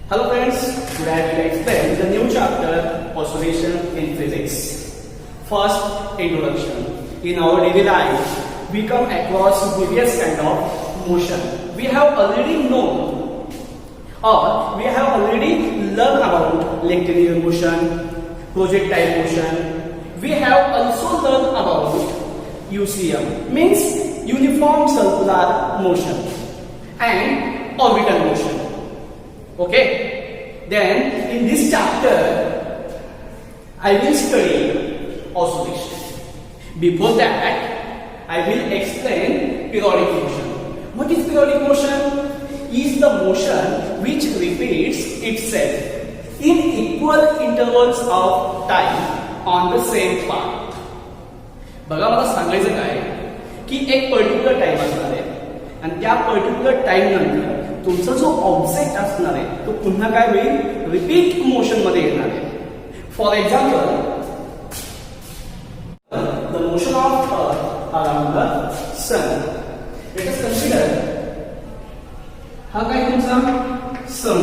Hello friends, today I will explain the new chapter oscillation in physics. First, introduction. In our daily life, we come across various kind of motion. We have already known or we have already learned about linear motion, projectile motion. We have also learned about UCM, means uniform circular motion, and orbital motion. Okay, then in this chapter I will study oscillation. Before that, I will explain periodic motion. What is periodic motion? Is the motion which repeats itself in equal intervals of time on the same path. बघा मला सांगायचं काय की एक particular time असणार आहे आणि त्या पर्टिक्युलर टाइम नंतर तुमचा जो ऑब्जेक्ट असणार आहे तो पुन्हा काय होईल, रिपीट मोशन मध्ये येणार आहे. For example, the motion of earth around the sun. Let us consider हा काय तुमचा सन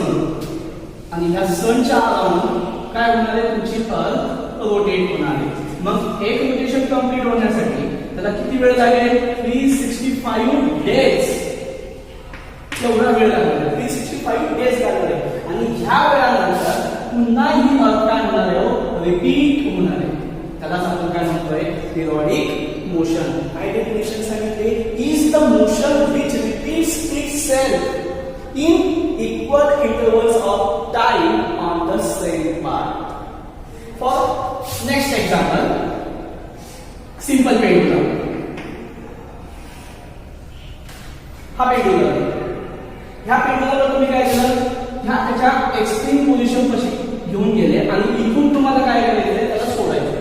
आणि ह्या सनच्या अराउंड काय होणार आहे, तुमची अर्थ रोटेट होणार आहे. मग एक रोटेशन कंप्लीट होण्यासाठी त्याला किती वेळ लागेल, 365 डेज. एवढा वेळ लागणार, 365 डेज लागणार आहे. आणि ह्या वेळानंतर पुन्हा ही अर्थ काय होणार आहे, रिपीट होणार आहे. त्यालाच आपण काय म्हणतोय, पिरियडिक मोशन. काय डेफिनेशन सांगितले, is the motion which repeats itself in equal intervals of time on the same path. For next example, simple pendulum. हा पेंडुलम, ह्या पेंडुलमला तुम्ही काय केलं, ह्या त्याच्या एक्स्ट्रीम पोझिशन पाशी घेऊन गेले आणि इथून तुम्हाला काय करायचं, त्याला सोडायचं.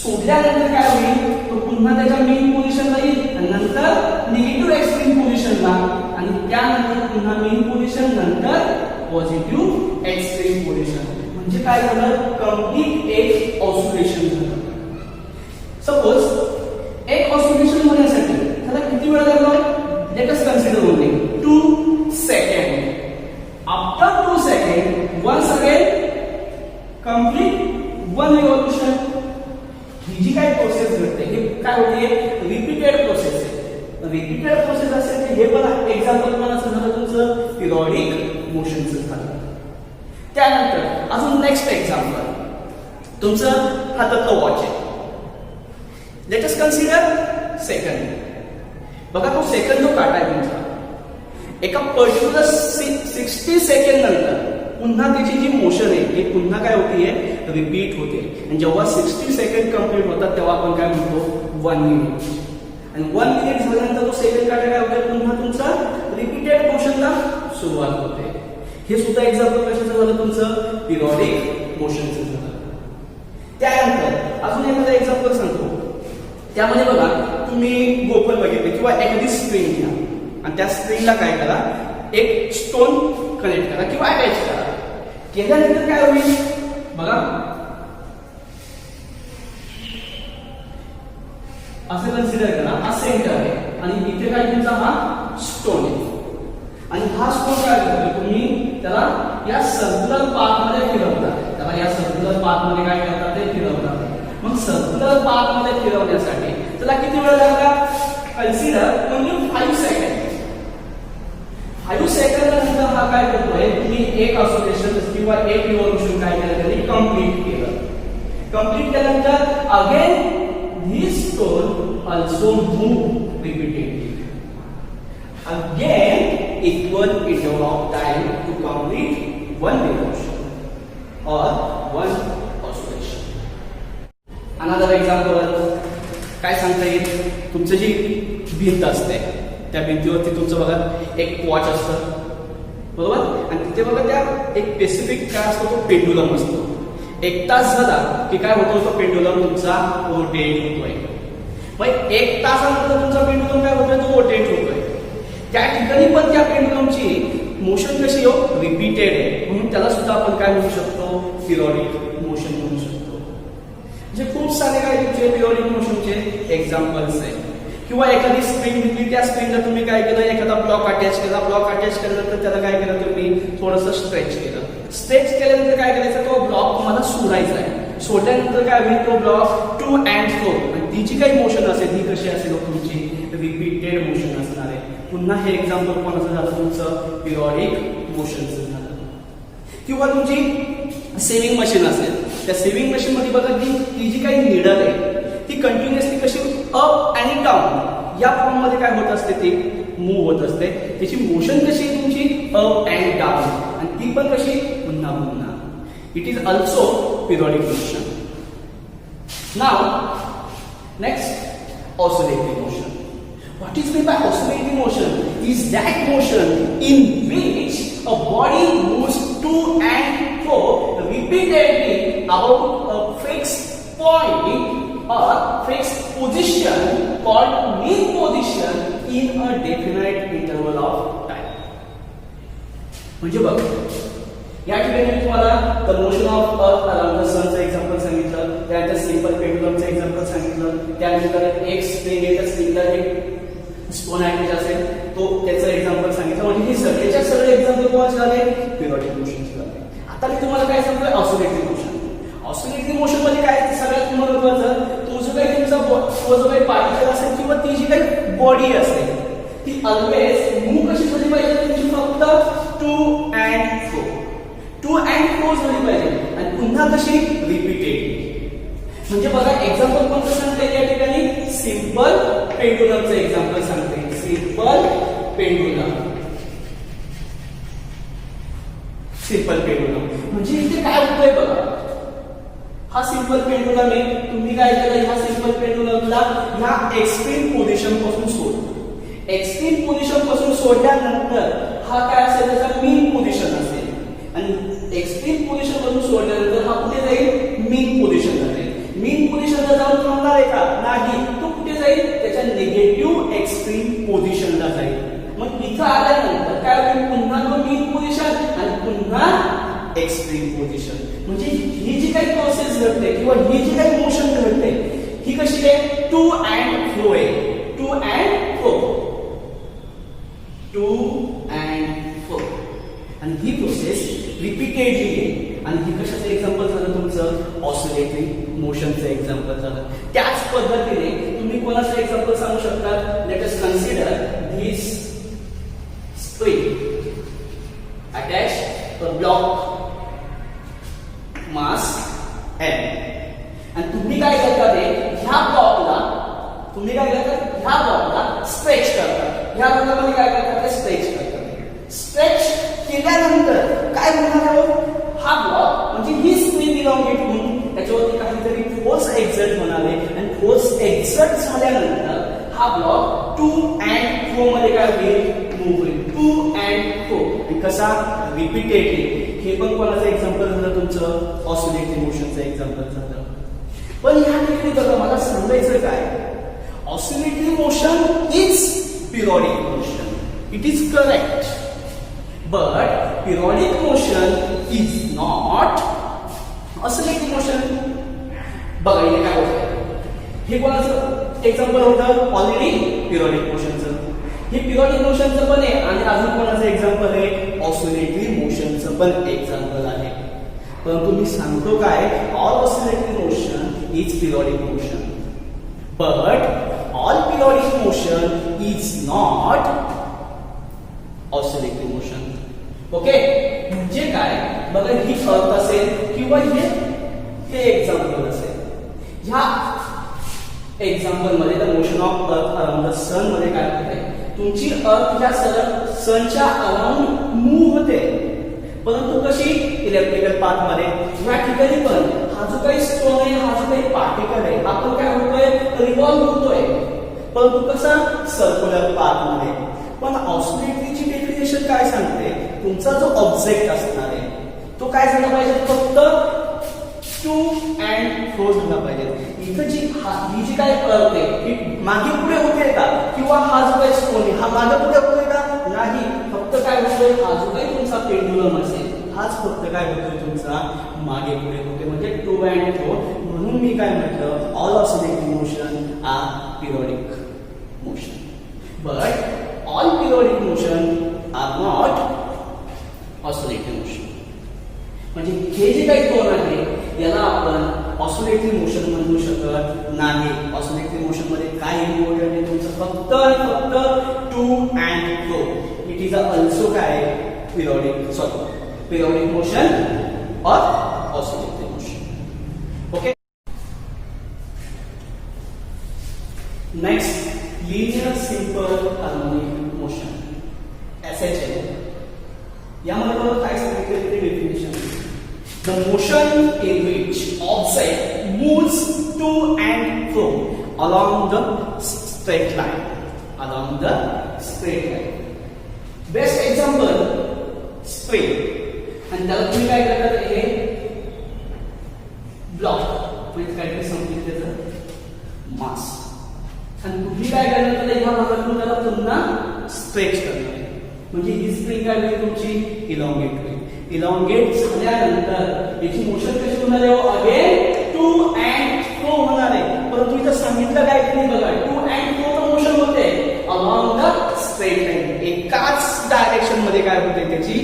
सोडल्यानंतर काय होईल, तो पुन्हा त्याच्या मेन पोझिशनला येईल आणि नंतर निगेटिव्ह एक्स्ट्रीम पोझिशनला आणि त्यानंतर पुन्हा मेन पोझिशन नंतर पॉझिटिव्ह एक्स्ट्रीम पोझिशन. म्हणजे काय झालं, कंप्लीट एक ऑसिलेशन झालं. सपोज एक ऑसिलेशन होण्यासाठी त्याला किती वेळ लागला, late us consider only 2 second. After 2 second once again complete one revolution. ही जी काय प्रोसेस घडते हे काय होते, रिपीटेड प्रोसेस आहे. रिपीटेड प्रोसेस असेल तर हे पण एक्झाम्पल मला झालं तुमचं पिरियडिक मोशनचं झालं. त्यानंतर अजून नेक्स्ट एक्झाम्पल, तुमचं हातातलं वॉच आहे. Late us consider second. बघा तो सेकंड जो काटा आहे तुमचा, एका पर्टिक्युलर 60 सेकंड नंतर पुन्हा त्याची जी मोशन आहे ती पुन्हा काय होतीये, रिपीट होते. आणि जेव्हा 60 सेकंड कंप्लीट होतात तेव्हा आपण काय म्हणतो, 1 मिनिट. आणि 1 मिनिट झाल्यानंतर तो सेकंड काटा काय होतो, पुन्हा तुमचा रिपीटेड मोशनला सुरुवात होते. हे सुद्धा एक्झाम्पल कशाचं झालं, तुमचं पिरियडिक मोशनचं झालं. त्यानंतर अजून एखादा एक्झाम्पल सांगतो. त्यामध्ये बघा, तुम्ही गोपल बघितले किंवा एखादी स्प्रिंग घ्या आणि त्या स्प्रिंगला काय करा, एक स्टोन कनेक्ट करा किंवा अटॅच करा. केल्यानंतर काय होईल, बघा असं कन्सिडर करा, हा सेंटर आहे आणि इथे काय तुमचा हा स्टोन आहे. आणि हा स्टोन काय करतो, तुम्ही त्याला या सर्क्युलर पाथ मध्ये फिरवता. त्याला या सर्क्युलर पाथ मध्ये काय करतात, ते फिरवतात. मग सर्क्युलर पाथ मध्ये फिरवण्यासाठी त्याला किती वेळ लागला, कन्सिडर ओनली 5 सेकंड. 5 सेकंड नंतर हा काय करतोय, तुम्ही एक ऑसिलेशन किंवा एक रिव्होल्यूशन काय केलं, त्यांनी कंप्लीट केलं. कंप्लीट केल्यानंतर again this stone also move repeatedly. Again equal interval of time to complete one revolution or one oscillation. Another example, काय सांगता येईल, तुमचं जी भिंत असते त्या भिंतीवरती तुमचं बघा एक वॉच असतं, बरोबर. आणि तिथे बघा त्या एक स्पेसिफिक काय असतो, तो पेंडुलम असतो. 1 तास झाला की काय होतो, तो पेंडुलम तुमचा रोटेट होतोय. मग 1 तासानंतर तुमचा पेंडुलम काय होतोय, तो रोटेट होतोय. त्या ठिकाणी पण त्या पेंडुलमची मोशन कशी हो, रिपीटेड आहे. म्हणून त्याला सुद्धा आपण काय म्हणू शकतो, पिरियडिक मोशन म्हणू शकतो. म्हणजे खूप सारे काय तुमचे पिरियडिक मोशनचे एक्झाम्पल्स आहेत. किंवा एखादी स्प्रिंग दिली, त्या स्प्रिंगला तुम्ही काय केलं, एखादा ब्लॉक अटॅच केला, ब्लॉक अटॅच केल्यानंतर त्याला काय केलं तुम्ही, थोडंसं स्ट्रेच केलं. स्ट्रेच केल्यानंतर काय करायचं, तो ब्लॉक तुम्हाला सोडायचा आहे. सोडल्यानंतर काय होईल, तो ब्लॉक टू अँड फ्रो, आणि ती जी काही मोशन असेल ती कशी असेल तुमची, रिपीटेड मोशन असणार आहे. पुन्हा हे एक्झाम्पल कोणाचं झालं, तुमचं पिरियॉडिक मोशनचं झालं. किंवा तुमची सेविंग मशीन असेल, त्या सेविंग मशीन मध्ये बघा ती जी काही निडल आहे ती कंटिन्युअसली कशी अप आणि डाऊन या फॉर्म मध्ये काय होत असते, ती मूव्ह होत असते. त्याची मोशन कशी आहे तुमची, अप अँड डाऊन, आणि ती पण कशी, पुन्हा पुन्हा. It is also periodic motion. Now next, oscillatory motion. What is meant by oscillating motion? Is that motion in which a body moves to and fro repeatedly about a fixed point or fixed position called mean position in a definite interval of time. म्हणजे बघ, या ठिकाणी मी तुम्हाला the motion of earth around the सनचं example सांगितलं, त्यानंतर simple पेंडुलमचं example सांगितलं, त्यानंतर एक स्प्रिंग आहे, त्या स्प्रिंगला एक स्टोन अटॅच असेल, तो त्याचं एक्झाम्पल सांगितलं. म्हणजे हे सगळेच्या सगळे एक्झाम्पल कोणाचे झाले, पिरियॉडिक मोशनचे झाले. आता मी तुम्हाला काय सांगतोय, ऑसिलेटरी मोशन. ऑसिलेटरी मोशन म्हणजे काय, सगळ्यात महत्त्वाचं, तो जो काही तुमचा तो जो काही पार्टिकल असेल किंवा ती जी काही बॉडी असेल ती ऑलवेज मूव्ह कशी झाली पाहिजे, तुमची फक्त to and fro, to and fro झाली पाहिजे, आणि पुन्हा कशी, रिपीटेडली. म्हणजे बघा एक्झाम्पल कोणतं सांगते या ठिकाणी, सिंपल पेंडुलमचं एक्झाम्पल सांगते. सिंपल पेंडुलम, सिंपल पेंडुलम म्हणजे इथे काय होतंय बघा, हा सिंपल पेंडुलम आहे. तुम्ही काय केलं, ह्या सिंपल पेंडुलमला ह्या एक्सट्रीम पोझिशन पासून सोडलं. एक्सट्रीम पोझिशन पासून सोडल्यानंतर हा काय असेल, त्याचा मीन पोझिशन असेल, आणि एक्सट्रीम पोझिशन पासून सोडल्यानंतर हा कुठे जाईल, मीन पोझिशनला जाईल. मीन पोझिशनला जाऊन थांबणार आहे का, नाही, तो कुठे जाईल, त्याच्या निगेटिव्ह एक्सट्रीम पोझिशनला जाईल. मग इथं आल्यानंतर काय होईल, पुन्हा तो मीन पोझिशन आणि पुन्हा एक्सट्रीम पोझिशन. म्हणजे ही जी काही प्रोसेस घडते किंवा ही जी काही मोशन घडते ही कशी आहे, टू अँड फ्लो आहे. To and fro, to and fro, आणि ही प्रोसेस रिपीटेडली आहे. आणि ही कशाचं एक्झाम्पल झालं, तुमचं ऑसिलेटरी मोशनचं एक्झाम्पल झालं. त्याच पद्धतीने तुम्ही कोणाचं एक्झाम्पल सांगू शकता, let us consider this spring attach to block mass M, आणि तुम्ही काय करता, ते ह्या ब्लॉकला तुम्ही काय करता, ह्या ब्लॉकला स्ट्रेच करता. ह्या ब्लॉकमध्ये काय करता, ते स्ट्रेच करता. स्ट्रेच केल्यानंतर काय होणार आहे, हा ब्लॉक म्हणजे ही स्प्रिंग इलॉंगेट होऊन त्याच्यावरती काहीतरी फोर्स एक्झर्ट होणार आहे, आणि फोर्स एक्झर्ट झाल्यानंतर हा ब्लॉक टू अँड फ्रो मध्ये काय होईल, मूव्ह होईल. टू अँड फ्रो, आणि कसा, रिपीटेडली. हे पण कोणाचं एक्झाम्पल झालं, तुमचं ऑसिलेटरी मोशनचं एक्झाम्पल झालं. पण ह्या ठिकाणी बघा, मला सांगायचं काय, oscillatory motion is periodic motion, it is correct, but periodic motion is not oscillating motion. बघा इथे काय होतं, हे कोणाचं एक्झाम्पल होतं, ऑलरेडी पिरियॉडिक मोशनचं. हे पिरियॉडिक मोशनचं पण आहे, आणि अजून कोणाचं एक्झाम्पल आहे, ऑसिलेटरी मोशनचं पण एक्झाम्पल आहे. परंतु मी सांगतो काय, all oscillatory motion is periodic motion, but all periodic motion is not oscillatory motion. Okay, म्हणजे काय बघा, ही अर्थ असेल किंवा हे एक्झाम्पल असेल. ह्या एक्झाम्पल मध्ये the motion of earth around the sun मध्ये काय होते, तुमची अर्थ ह्या सनच्या अराउंड मूव्ह होते, परंतु कशी, इलेक्ट्रिकल पाथ मध्ये. या ठिकाणी पण हा जो काही स्टोन आहे, हा जो काही पार्टिकल आहे, आपण काय होतोय, रिव्हॉल्व होतोय, परंतु कसा, सर्क्युलर पाथ मध्ये. पण ऑसिलेटरीची डेफिनेशन काय सांगते, तुमचा जो ऑब्जेक्ट असणार आहे तो काय झाला पाहिजे, फक्त टू अँड फ्रो झाला पाहिजे. इथं ही जी काय अर्थ आहे ही मागे पुढे होते का, किंवा हा जो काही स्टोन आहे हा मागे पुढे होतोय का, नाही, फक्त काय होतोय, हा जो काही तुमचा पेंडुलम असेल हाच फक्त काय होतोय, तुमचा मागे पुढे होते, म्हणजे टू अँड फ्रो. म्हणून मी काय म्हटलं, all oscillatory motion are periodic motion. But all periodic motion are not oscillating motion. म्हणजे हे जे काही कोन आहे याला आपण ऑसिलेटरी मोशन म्हणू शकत नाही. ऑसिलेटरी मोशन मध्ये काय इम्पॉर्टंट आहे तुमचं फक्त to and fro. It is also काय periodic motion or oscillatory motion. Okay. Next, linear simple harmonic motion. SHM. यामध्ये काय सांगितलं ते definition. The motion in which object moves to and fro along the straight line. Best example, spring. आणि त्याला तुम्ही काय करतात हे ब्लॉक म्हणजे काहीतरी समथिंग त्याचं मास. आणि तुम्ही काय करणार त्याला ह्या भागातून त्याला पुन्हा स्ट्रेच करणार. म्हणजे ही स्प्रिंग काय होईल तुमची इलॉंगेट होईल. इलॉंगेट झाल्यानंतर याची मोशन कशी होणार आहे अगेन टू अँड फ्रो होणार आहे. परंतु इथं सांगितलं काय तुम्ही बघा टू अँड फ्रो मोशन होते अलॉंग द स्ट्रेट लाईन. एकाच डायरेक्शन मध्ये काय होते त्याची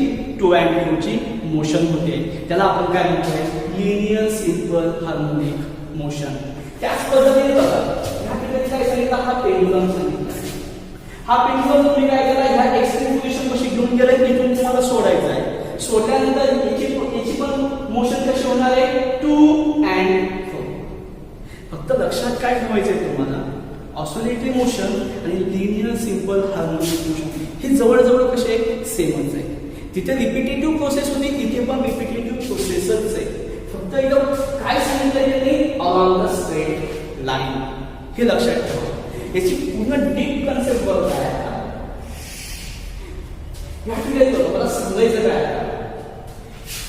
टू अँड फ्रोची मोशन होते. त्याला आपण काय म्हणतोय लिनियर सिंपल हार्मोनिक मोशन. त्याच पद्धतीने बघा ह्या ठिकाणी काय सांगितलं हा पेंडुलम सांगितलं. हा पेंडुलम तुम्ही काय करा ह्या एक्स्ट्रीम पोझिशन कशी घेऊन गेलाय तिथून तुम्हाला सोडायचं आहे. सोडल्यानंतर याची पण मोशन कशी होणार आहे टू अँड फ्रो. फक्त लक्षात काय ठेवायचंय तुम्हाला ऑसिलेटरी मोशन आणि लिनियर सिंपल हार्मोनिक मोशन हे जवळजवळ कसे सेमच आहे. तिथे रिपिटेटिव्ह प्रोसेस होती तिथे पण रिपिटेटिव्ह प्रोसेसच आहे. फक्त इथं काय सांगितलं त्यांनी अलॉंग द स्ट्रेट लाईन हे लक्षात ठेवा. याची पूर्ण डीप कन्सेप्ट बघत आहे. या ठिकाणी बघा मला समजायचं काय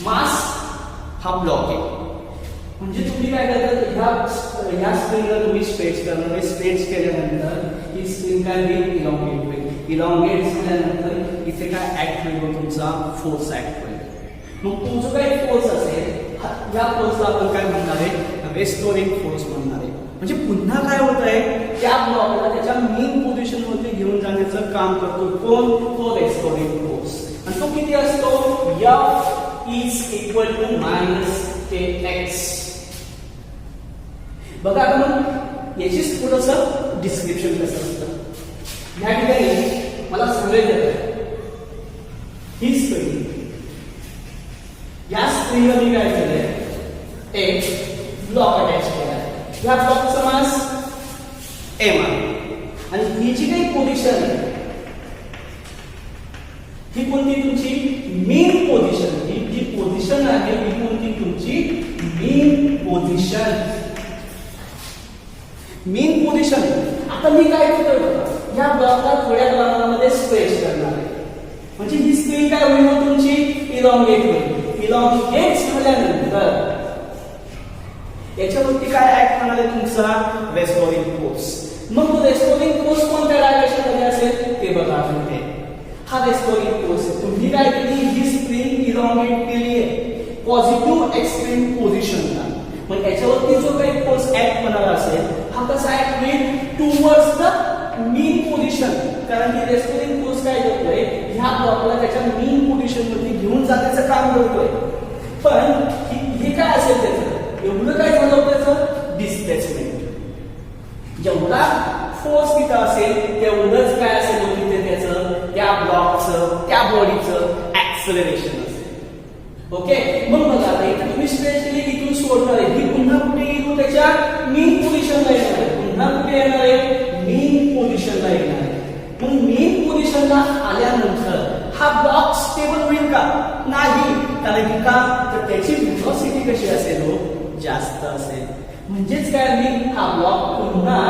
मास हा ब्लॉक आहे. म्हणजे तुम्ही काय करतात ह्या स्प्रिंगला तुम्ही स्ट्रेच करणार. स्ट्रेच केल्यानंतर ही स्प्रिंग काय होईल इलॉंगेट होईल. इलॉंगेट झाल्यानंतर इथे काय ऍक्ट होईल तुमचा फोर्स ऍक्ट होईल. मग तो जो काही फोर्स असेल या फोर्सला आपण काय म्हणणार आहे रेस्टोरिंग फोर्स म्हणणार आहे. म्हणजे पुन्हा काय होत आहे त्या ब्लॉकला त्याच्या मेन पोझिशन मध्ये घेऊन जाण्याचं काम करतो कोण तो रेस्टोरिंग फोर्स. आणि तो किती असतो F is equal to -kx. बघा आता मग याचीच थोडंसं डिस्क्रिप्शन कसं असतं. या ठिकाणी मला सांगायचं ही स्प्रिंग या स्प्रिंगला मी काय केलंय एक ब्लॉक अटॅच केलाय. या ब्लॉकचा मास m आहे आणि ही जी काही पोझिशन आहे ही कोणती तुमची मेन पोझिशन. ही जी पोझिशन आहे ही कोणती तुमची मेन पोझिशन. Main position. आता मी काय करतोय बघा या ब्लॉकला थोड्या प्रमाणामध्ये स्ट्रेच करणार आहे. म्हणजे ही स्प्रिंग काय होईल तुमची इलॉंगेट होईल. इलॉंगेट झाल्यानंतर याच्यावरती काय ऍक्ट होणार आहे तुमचा रेस्टोरिंग फोर्स. मग तो रेस्टोरिंग फोर्स कोणत्या डायरेक्शन मध्ये असेल ते बघा. तुम्ही हा रेस्टोरिंग फोर्स आहे. तुम्ही काय केली ही स्प्रिंग इलॉंगेट केली आहे पॉझिटिव्ह एक्स्ट्रीम पोझिशनला. मग याच्यावरती जो काही फोर्स ऍक्ट होणार असेल हा कसा ऍक्ट होईल टुवर्ड्स द मेन पोझिशन. कारण की रेस्टोरिंग फोर्स काय करतोय ह्या ब्लॉकला त्याच्या मेन पोझिशन मध्ये घेऊन जाण्याचं काम करतोय. पण हे काय असेल त्याचं एवढं काय झालं त्याचं डिस्प्लेसमेंट. जेवढा फोर्स तिथं असेल तेवढंच काय असेल तिथे त्याचं त्या ब्लॉकचं त्या बॉडीचं ऍक्सेलरेशन असेल. ओके. मग बघा आता इथे तुम्ही स्ट्रेच केली इथून सोडणार आहे ही पुन्हा कुठे येईल त्याच्या मेन पोझिशनला येणार आहे. पुन्हा कुठे येणार आहे मेन पोझिशनला येणार आहे. मग मेन पोझिशनला आल्यानंतर हा ब्लॉक स्टेबल होईल का नाही. कारण की का तर त्याची व्हेलॉसिटी कशी असेल हो जास्त असेल. म्हणजेच काय होईल हा ब्लॉक पुन्हा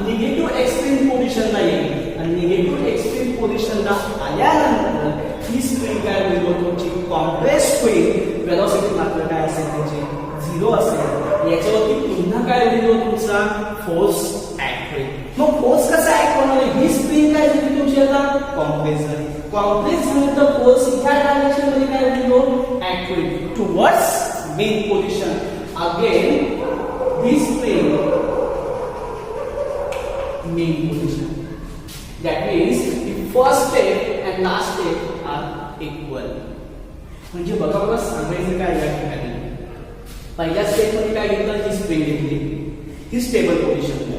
निगेटिव्ह एक्स्ट्रीम पोझिशनला येईल. आणि निगेटिव्ह एक्स्ट्रीम पोझिशनला आल्यानंतर ही स्प्रिंग काय होईल तुमची कॉम्प्रेस होईल. व्हेलॉसिटी मात्र काय असेल त्याची 0 असेल. याच्यावरती पुन्हा काय होईल तुमचा फोर्स ऍक्ट होईल. मग फोर्स कसा ऍक्ट होणार आहे ही स्प्रिंग काय झाली तुमची आता कॉम्प्रेस झाली. कॉम्प्रेस झाल्यानंतर फोर्स ह्या डायरेक्शन मध्ये काय होईल ऍक्ट होईल टुवर्ड्स मेन पोझिशन. अगेन ही spring mean position. That means first step and last step are equal. म्हणजे बघा बघा सांगायचं काय या ठिकाणी, पहिल्या स्टेप मध्ये काय घेतलं, ही स्प्रिंग घेतली, ही स्टेबल पोझिशन.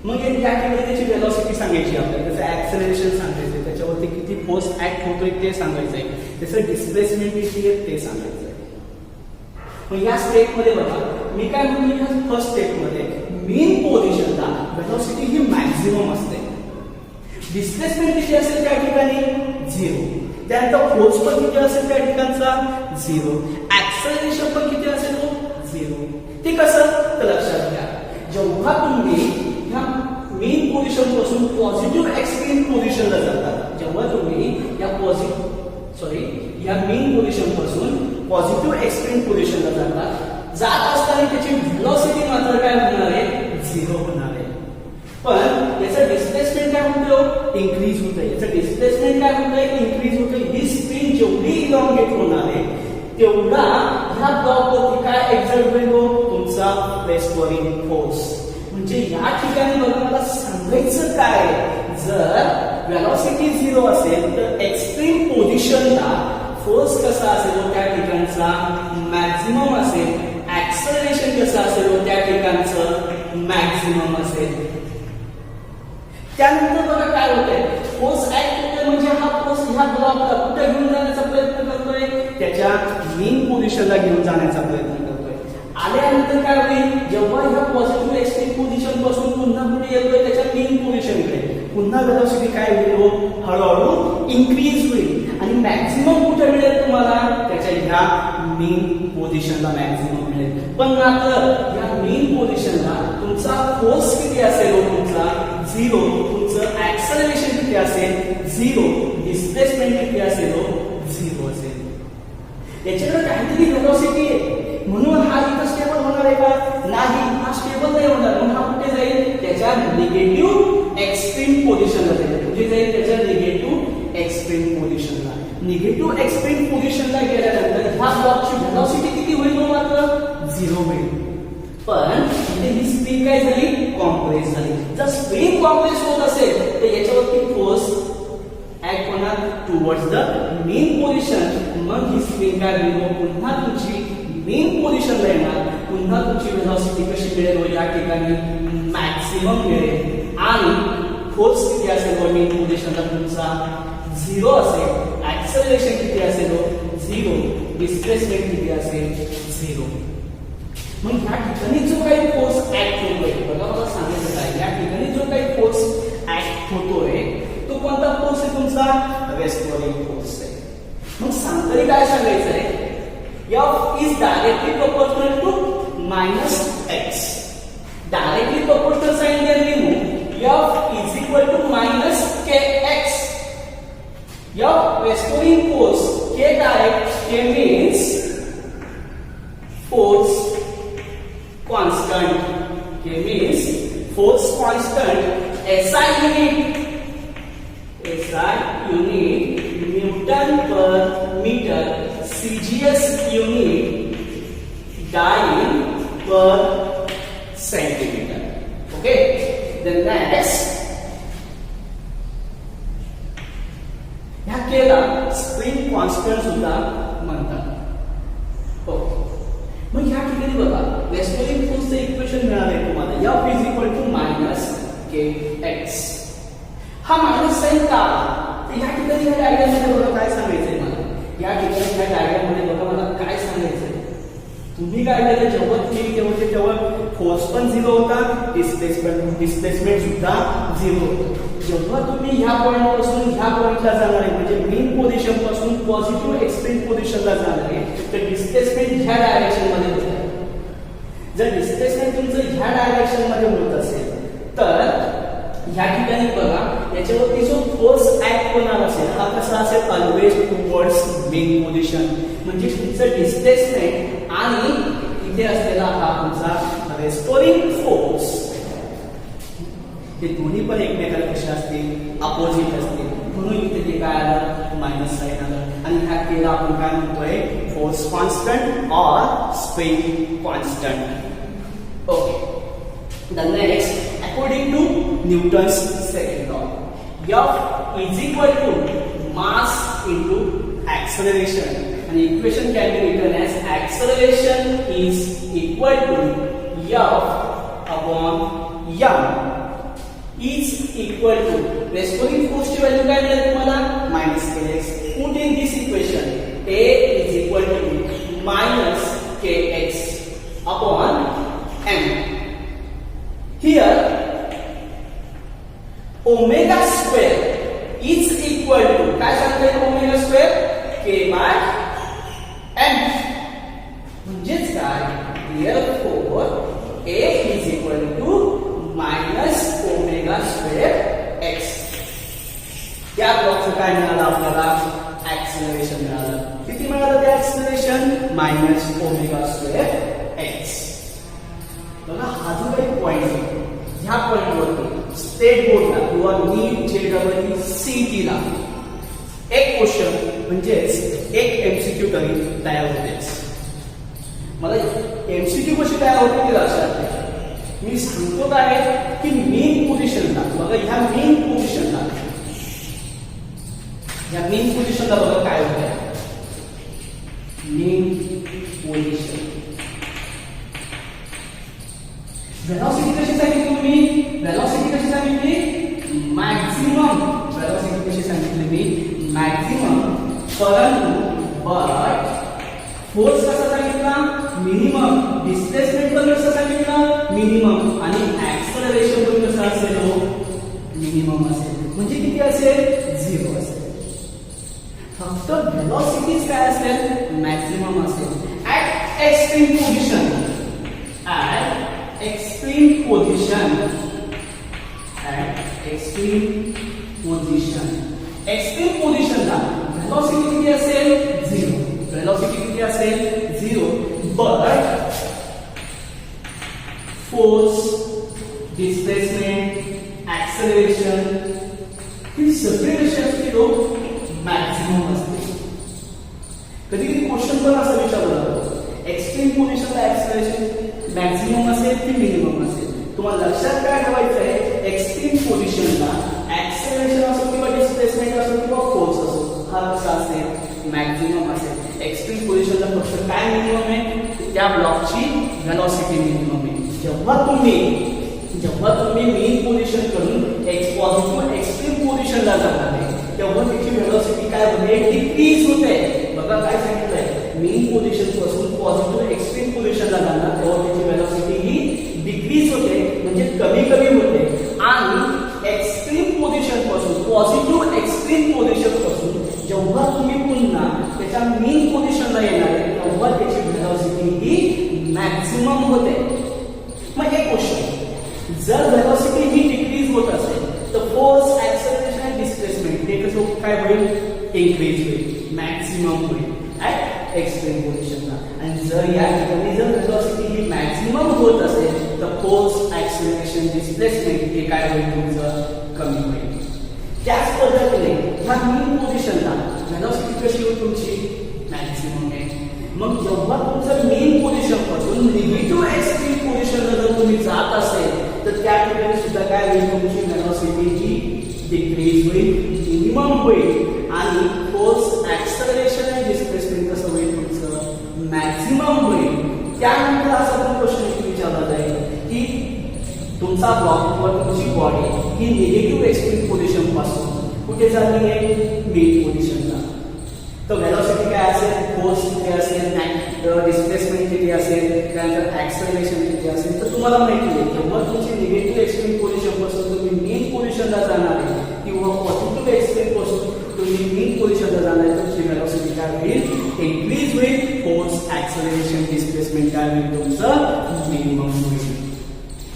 मग या ठिकाणी त्याची वेलॉसिटी सांगायची आपल्याला, त्याचं ऍक्सेलरेशन सांगायचं, त्याच्यावरती किती फोर्स ऍक्ट होतोय ते सांगायचंय, त्याचं डिस्प्लेसमेंट किती आहे ते सांगायचंय. मग या स्टेप मध्ये बघा मी काय म्हणतो, फर्स्ट स्टेप मध्ये मेन पोझिशनला वेलॉसिटी ही मॅक्झिमम असते, डिस्प्लेसमेंट किती असेल त्या ठिकाणी 0, त्यानंतर फोर्स पण किती असेल त्या ठिकाणचा 0, ऍक्सेलरेशन पण किती असेल तो 0. ते कसं तर लक्षात घ्या, जेव्हा तुम्ही ह्या मेन पोझिशन पासून पॉझिटिव्ह एक्सट्रीम पोझिशनला जातात, जेव्हा तुम्ही या मेन पोझिशन पासून पॉझिटिव्ह एक्सट्रीम पोझिशनला जात असताना त्याची व्हेलॉसिटी मात्र काय होणार आहे, 0 होणार आहे. पण याचं डिस्प्लेसमेंट काय होतं, इन्क्रीज होतंय. याचं डिस्प्लेसमेंट काय होतंय, इन्क्रीज होतंय. ही स्प्रिंग जेवढी इलॉंगेट होणार आहे तेवढा ह्या ब्लॉकवरती काय एक्झर्ट होईल, तुमचा प्रेस्टोरिंग फोर्स. म्हणजे या ठिकाणी बघा मला सांगायचं काय, जर वेलॉसिटी 0 असेल तर एक्स्ट्रीम पोझिशनला फोर्स कसा असेल त्या ठिकाणचा मॅक्झिमम असेल, ऍक्सेलरेशन कसं असेल त्या ठिकाणचं मॅक्झिमम असेल. त्यानंतर बघा काय होतंय, फोर्स ऍक्ट होतोय म्हणजे हा फोर्स ह्या ब्लॉकला कुठे घेऊन जाण्याचा प्रयत्न करतोय, त्याच्या मेन पोझिशनला घेऊन जाण्याचा प्रयत्न करतोय. आल्यानंतर काय होईल, जेव्हा ह्या पॉझिटिव्ह एक्स्ट्रीम पोझिशन पासून पुन्हा कुठे येतोय त्याच्या मेन पोझिशनकडे, पुन्हा वेलॉसिटी काय होईल, हळूहळू इन्क्रीज होईल आणि मॅक्झिमम कुठे मिळेल तुम्हाला, त्याच्या ह्या मेन पोझिशनला मॅक्झिमम मिळेल. पण मात्र या मेन पोझिशनला तुमचा फोर्स किती असेल, तुमचा 0, तुमचं ऍक्सेलरेशन किती असेल 0, डिस्प्लेसमेंट किती असेल 0 असेल. याच्याकडे काहीतरी वेलॉसिटी आहे म्हणून हा इथं स्टेबल होणार आहे का, नाही, हा स्टेबल नाही होणार. म्हणून हा कुठे जाईल, त्याच्या निगेटिव्ह एक्स्ट्रीम पोझिशनला जाईल. कुठे जाईल, त्याच्या निगेटिव्ह एक्स्ट्रीम पोझिशनला. निगेटिव्ह एक्स्ट्रीम पोझिशनला गेल्यानंतर ह्या ब्लॉकची वेलॉसिटी किती होईल, मात्र 0 होईल. पण ही स्प्रिंग काय झाली, कॉम्प्रेस झाली. जर स्प्रिंग कॉम्प्रेस होत असेल तर याच्यावरती फोर्स ऍक्ट होणार टुवर्ड्स द मेन पोझिशन. मग ही स्प्रिंग काय होईल, पुन्हा तुमची मेन पोझिशनला येणार, पुन्हा तुमची वेलॉसिटी कशी मिळेल, या ठिकाणी मॅक्सिमम मिळेल आणि फोर्स किती असेल मेन पोझिशनला तुमचा 0 असेल, ऍक्सेलरेशन किती असेल 0, डिस्प्लेसमेंट किती असेल 0. मग या ठिकाणी जो काही फोर्स ऍक्ट होतोय, बघा मला सांगायचं काय, या ठिकाणी जो काही फोर्स ऍक्ट होतोय तो कोणता फोर्स आहे, तुमचा रेस्टोरिंग फोर्स आहे. मग सांगतरी काय सांगायचं आहे, F is directly proportional to minus x. Directly proportional sign can remove. F is equal to minus kx. F restoring force, k direct, k means force constant. K means force constant. SI unit. SI unit Newton per meter. CGS unit dyne per centimeter. Okay. Then next, ह्या केला spring constant सुद्धा म्हणतात. Okay. मग ह्या ठिकाणी बघा restoring फोर्सचं equation मिळालंय तुम्हाला, F is equal to minus kx. हा मायनस साइन का, तर ह्या ठिकाणी ह्या डायग्राम मध्ये बघा काय सांगायचंय मला, या ठिकाणी ह्या डायग्राम मध्ये बघा मला काय सांगायचंय, तुम्ही काय केलं, जेव्हा तुम्ही होते तेव्हा फोर्स पण 0 होता, डिस्प्लेसमेंट सुद्धा 0 होतं. जेव्हा तुम्ही ह्या पॉइंट पासून ह्या पॉइंटला जाणार आहे, म्हणजे मेन पोझिशन पासून पॉझिटिव्ह एक्स्ट्रीम पोझिशनला जाणार आहे, तर डिस्प्लेसमेंट ह्या डायरेक्शन मध्ये होत आहे. जर डिस्प्लेसमेंट तुमचं ह्या डायरेक्शन मध्ये होत असेल तर ह्या ठिकाणी बघा याच्यावरती जो फोर्स ऍक्ट होणार असेल हा कसा असेल, ऑलवेज टुवर्ड्स मेन पोझिशन. म्हणजे तुमचं डिस्प्लेसमेंट आणि इथे असलेला हा तुमचा रेस्टोरिंग फोर्स, हे दोन्ही पण एकमेकाला कसे असतील, अपोजिट असतील. म्हणून इथे ते काय आलं, मायनस साइन आलं. आणि ह्या केला आपण काय म्हणतोय, फोर्स कॉन्स्टंट और spring constant. Okay. The next, according to Newton's second law, F is equal to mass into acceleration. And equation can be written as acceleration is equal to F upon m is equal to रेस्पोलिंग फोर्सची value काय मिळेल तुम्हाला -kx. Put in this equation A is equal to -kx upon m. Here omega square is equal to काय सांगते omega square k by m. म्हणजेच काय therefore A is equal to minus omega square x. त्या ब्लॉकचं काय मिळालं आपल्याला acceleration मिळालं. किती मिळालं ते acceleration minus omega square x. बघा हा जो काही पॉइंट आहे ह्या पॉइंटवरती स्टेट बोर्डला किंवा नीट जेडब्ल्यू सीटी ला एक क्वेश्चन म्हणजेच एक एमसीक्यू तरी तयार होतेच. मला एमसीक्यू कशी तयार होते ते लक्षात घ्या. मी सांगतो काय की मेन पोझिशनला बघा ह्या मेन पोझिशनला बघा काय होतं मेन पोझिशन. व्हेलॉसिटी कशी सांगितली तुम्ही व्हेलॉसिटी कशी सांगितली मॅक्झिमम व्हेलॉसिटी कशी सांगितली मी मॅक्झिमम परंतु बट फोर्स कसा सांगितला मिनिमम. डिस्प्लेसमेंट पण कसं सांगितलं मिनिमम. आणि ऍक्सेलरेशन पण कसं असेल मिनिमम असेल. म्हणजे किती असेल 0 असेल. फक्त व्हेलॉसिटीज काय असेल मॅक्झिमम असेल at extreme position. At extreme position extreme पोझिशनला व्हेलॉसिटी किती असेल 0. व्हेलॉसिटी किती असेल 0. बट फोर्स डिस्प्लेसमेंट ऍक्सेलरेशन ही सगळी कशी असतील मॅक्झिमम असते. कधी कधी क्वेश्चन पण असं विचारलं जातं एक्स्ट्रीम पोझिशनला ऍक्सेलरेशन मॅक्झिमम असेल की मिनिमम असेल. तुम्हाला लक्षात काय ठेवायचं आहे एक्स्ट्रीम पोझिशनला ऍक्सेलरेशन असो किंवा डिस्प्लेसमेंट असो किंवा फोर्स असो हा कसा असेल मॅक्झिमम असेल. एक्स्ट्रीम पोझिशनला फक्त काय मिनिमम आहे त्या ब्लॉकची व्हेलॉसिटी मिनिमम आहे. जेव्हा तुम्ही मेन पोझिशन करून पॉझिटिव्ह एक्स्ट्रीम पोझिशनला जाणार आहे तेव्हा त्याची व्हेलॉसिटी काय होते डिक्रीज होते. बघा काय सांगितलंय मेन पोझिशन पासून पॉझिटिव्ह एक्स्ट्रीम पोझिशनला जाणार तेव्हा त्याची व्हेलॉसिटी ही डिक्रीज होते म्हणजे कमी होते. आणि एक्स्ट्रीम पोझिशन पासून पॉझिटिव्ह एक्स्ट्रीम पोझिशन पासून जेव्हा तुम्ही पुन्हा त्याच्या मेन पोझिशनला येणार आहे तेव्हा त्याची व्हेलॉसिटी ही मॅक्झिमम होते. मग एक क्वेश्चन जर व्हेलॉसिटी ही डिक्रीज होत असेल तर फोर्स ऍक्सेलरेशन आणि डिस्प्लेसमेंट ते कसं काय होईल इन्क्रीज होईल मॅक्झिमम होईल ऍट एक्स्ट्रीम पोझिशनला. आणि जर या ठिकाणी जर व्हेलॉसिटी ही मॅक्झिमम होत असेल तर फोर्स ऍक्सेलरेशन डिस्प्लेसमेंट हे काय होईल तुमचं कमी होईल. त्याच पद्धतीने ह्या मेन पोझिशनला व्हेलॉसिटी कशी होईल तुमची मॅक्झिमम आहे. मग जेव्हा तुमचं मेन पोझिशन पासून निगेटिव्ह एक्स्ट्रीम पोझिशनला जर तुम्ही जात असेल तर त्या ठिकाणी सुद्धा काय होईल तुमची व्हेलॉसिटी ही डिक्रीज होईल मिनिमम होईल. आणि फोर्स ऍक्सेलरेशन आणि डिस्प्लेसमेंट कसं होईल तुमचं मॅक्झिमम होईल. त्यानंतर असा पण क्वेश्चन विचारला जाईल की तुमचा ब्लॉक किंवा तुमची बॉडी ही निगेटिव्ह एक्स्ट्रीम पोझिशन पासून कुठे झाली आहे मेन पोझिशनला. तर व्हेलॉसिटी काय असेल फोर्स किती असेल डिस्प्लेसमेंट किती असेल त्यानंतर ऍक्सेलरेशन किती असेल. तर तुम्हाला माहिती आहे जेव्हा तुमची निगेटिव्ह एक्स्ट्रीम पोझिशन पासून तुम्ही मेन पोझिशनला जाणार आहे किंवा पॉझिटिव्ह एक्स्ट्रीम पासून तुम्ही मेन पोझिशनला जाणार आहे तुमची व्हेलॉसिटी काय होईल इन्क्रीज होईल. फोर्स ऍक्सेलरेशन डिस्प्लेसमेंट काय होईल तुमचं मिनिमम होईल.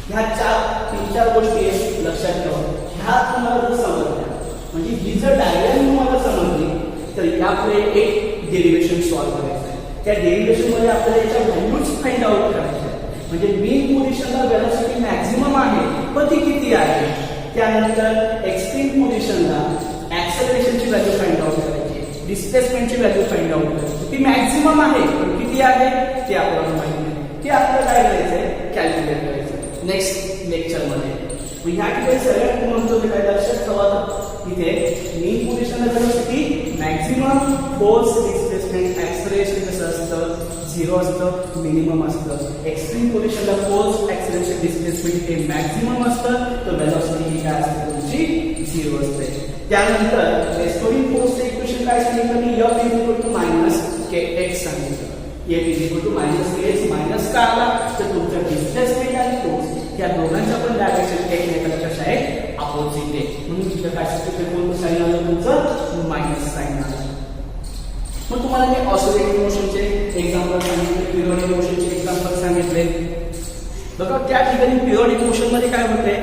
ह्या 3-4 गोष्टी लक्षात ठेवा. ह्या तुम्हाला जर समजल्या म्हणजे ही जर डायग्राम तुम्हाला समजली तर यापुढे एक डेरिव्हेशन सॉल्व्ह करायचं आहे. त्या डेरिव्हेशन मध्ये आपल्याला याच्या व्हॅल्यूज फाइंड आउट करायच्या आहेत. म्हणजे मेन पोझिशनला व्हेलॉसिटी मॅक्झिमम आहे पण ती किती आहे. त्यानंतर एक्स्ट्रीम पोझिशनला ऍक्सेलरेशनची व्हॅल्यू फाइंड आउट करायची डिस्प्लेसमेंटची व्हॅल्यू फाइंड आउट करायची. ती मॅक्झिमम आहे पण किती आहे ते आपल्याला माहिती नाही. ते आपल्याला काय करायचंय कॅल्क्युलेट करायचं नेक्स्ट लेक्चरमध्ये. मग ह्या ठिकाणी सगळ्यात महत्त्वाचं काय लक्षात ठेवा, इथे मीन पोझिशनला velocity maximum force displacement acceleration कसं असतं, 0 असतं, मिनिमम असतं. एक्स्ट्रीम पोझिशनला फोर्स ऍक्सेलरेशन डिस्प्लेसमेंट हे मॅक्सिमम असतं, तर वेलोसिटी ही काय असते तुमची 0 असते. त्यानंतर रेस्टोरिंग फोर्सचे इक्वेशन काय सांगितलं की F equal to minus kx सांगितलं. F equal to minus kx, minus का आला तर तुमचं डिस्प्लेसमेंट आणि फोर्स या दोघांच्या पण डायरेक्शन एकमेकाला कशा आहे, अपोजिट आहे. म्हणून तिथं काय सांगितलं, कोणतं साइन आलं तुमचं, मायनस साइन आलं. मग तुम्हाला मी ऑसिलेटिंग मोशनचे एक्झाम्पल सांगितले, पिरियडिक मोशनचे एक्झाम्पल सांगितले. बघा त्या ठिकाणी पिरियडिक मोशन मध्ये काय होतंय,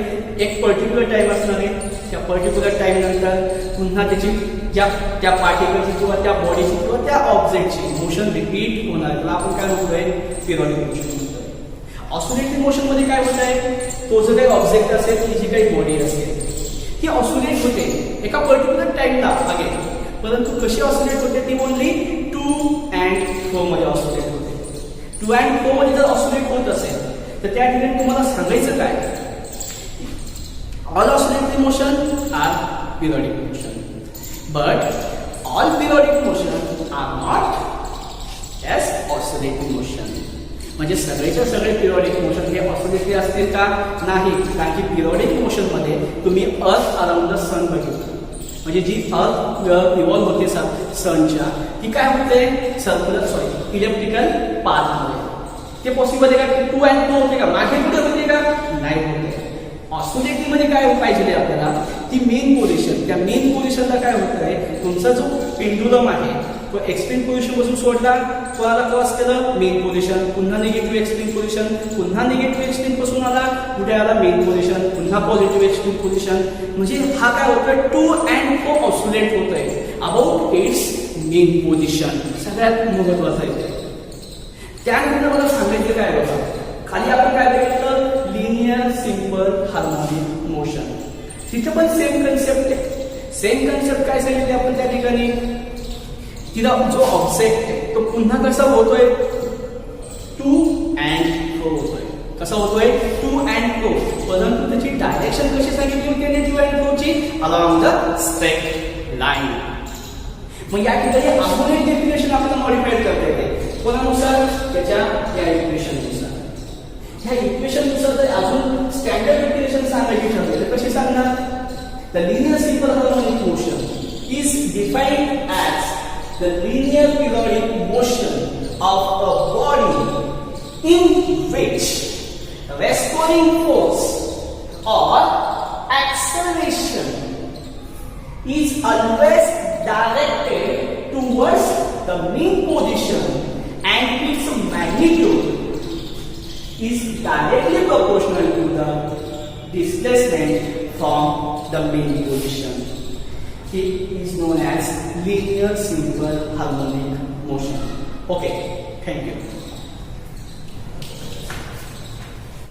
एक पर्टिक्युलर टाइम असणार आहे, त्या पर्टिक्युलर टाइम नंतर पुन्हा त्याची त्या पार्टिकलची किंवा त्या बॉडीची किंवा त्या ऑब्जेक्टची मोशन रिपीट होणार, त्याला आपण काय म्हणतोय, पिरियडिक मोशन म्हणतोय. ऑसिलेटिंग मोशन मध्ये काय होत आहे, तो जो काही ऑब्जेक्ट असेल, ती जी काही बॉडी असेल ती ऑसिलेट होते एका पर्टिक्युलर टाइमला मागे, परंतु कशी ऑसिलेट होते ती ओनली टू अँड फ्रो मध्ये ऑसिलेट होते. टू अँड फ्रो मध्ये जर ऑसिलेट होत असेल तर त्या ठिकाणी तुम्हाला सांगायचं काय, all oscillatory motion are periodic motion, but all periodic motion are not as oscillatory motion. म्हणजे सगळेच्या सगळे पिरियडिक मोशन हे ऑसिलेटरी असतील का, नाही. कारण की पिरियडिक मोशन मध्ये तुम्ही अर्थ अराउंड द सन बघितलं, म्हणजे जी अर्थ इव्हॉल्व होते सनच्या, ती काय होते, सर्क्युलर इलेक्ट्रिकल पाथमध्ये. ते पॉसिबल आहे का, टू अँड फ्रो होते का, मागे पुढे होते का, नाही होते. ऑसिलेटरी मध्ये काय पाहिजे आपल्याला, ती मेन पोझिशन, त्या मेन पोझिशनला काय होत आहे, तुमचा जो पेंडुलम आहे तो एक्स्ट्रीम पोझिशन पासून सोडला, कोणाला क्रॉस केलं, मेन पोझिशन, पुन्हा निगेटिव्ह एक्स्ट्रीम पोझिशन, पुन्हा निगेटिव्ह एक्स्ट्रीम पासून आला, कुठे आला, मेन पोझिशन, पुन्हा पॉझिटिव्ह एक्स्ट्रीम पोझिशन. म्हणजे हा काय होतोय, टू अँड फ्रो ऑसिलेट होतोय अबाउट इट्स मेन पोझिशन. सगळ्यात महत्वाचं आहे. त्यानंतर मला सांगायचं काय बघा, खाली आपण काय बघितलं, लिनियर सिंपल हार्मोनिक मोशन. तिथे पण सेम कन्सेप्ट आहे. सेम कन्सेप्ट काय सांगितले आपण त्या ठिकाणी, तिला जो ऑब्जेक्ट आहे तो पुन्हा कसा होतोय, टू अँड फ्रो होतोय. कसा होतोय, टू अँड फ्रो, परंतु त्याची डायरेक्शन कशी सांगितली होती, टू अँड फ्रोची अलॉंग द स्ट्रेट लाईन. मग या ठिकाणी अजून एक डेफिनेशन आपल्याला मॉडिफाईड करता येते, कोणानुसार, त्याच्या या इक्वेशननुसार. ह्या इक्वेशननुसार जर अजून स्टँडर्ड डेफिनेशन सांगायची ठरली तर कशी सांगणार, the linear simple harmonic motion is defined as the linear periodic motion of a body in which restoring force or acceleration is always directed towards the mean position and its magnitude is directly proportional to the displacement from the mean position. It is known as linear simple harmonic motion. Okay, thank you.